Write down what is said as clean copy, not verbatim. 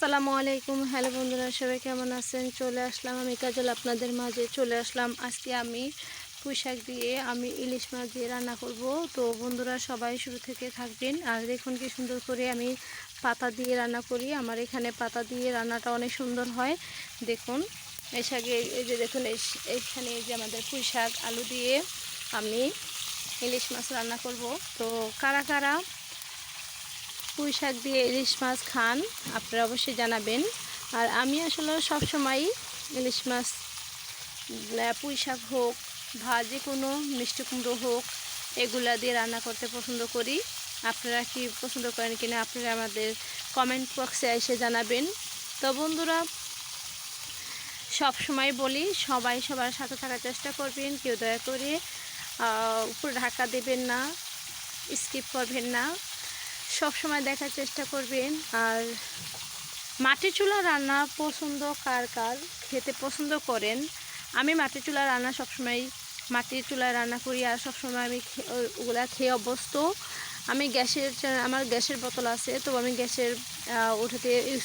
আসসালামু আলাইকুম। হ্যালো বন্ধুরা, সবাই কেমন আছেন? চলে আসলাম আমি কাজল আপনাদের মাঝে। চলে আসলাম আজকে আমি পুঁইশাক দিয়ে আমি ইলিশ মাছ দিয়ে রান্না করব। তো বন্ধুরা সবাই শুরু থেকে থাকবেন। আর দেখুন কি সুন্দর করে আমি পাতা দিয়ে রান্না করি। আমার এখানে পাতা দিয়ে রান্নাটা অনেক সুন্দর হয়। দেখুন এই শাকে এই যে দেখুন এইখানে এই যে আমাদের পুঁইশাক আলু দিয়ে আমি ইলিশ মাছ রান্না করব। তো কারা কারা পুঁই শাক দিয়ে ইলিশ মাছ খান আপনারা অবশ্যই জানাবেন। আর আমি আসলে সবসময় ইলিশ মাছ পুঁই শাক হোক বা যে কোনো মিষ্টি কুমড়ো হোক এগুলা দিয়ে রান্না করতে পছন্দ করি। আপনারা কি পছন্দ করেন কিনা আপনারা আমাদের কমেন্ট বক্সে এসে জানাবেন। তো বন্ধুরা সব সময় বলি সবাই সবার সাথে থাকার চেষ্টা করবেন। কেউ দয়া করে উপরে ঢাকা দেবেন না, স্কিপ করবেন না, সব সময় দেখার চেষ্টা করবেন। আর মাটির চুলা রান্না পছন্দ কার কার, খেতে পছন্দ করেন? আমি মাটির চুলা রান্না সবসময় মাটির চুলায় রান্না করি। আর সবসময় আমি ওগুলা খেয়ে অভ্যস্ত। আমি আমার গ্যাসের বোতল আছে, তো আমি গ্যাসের ওটাতে ইউজ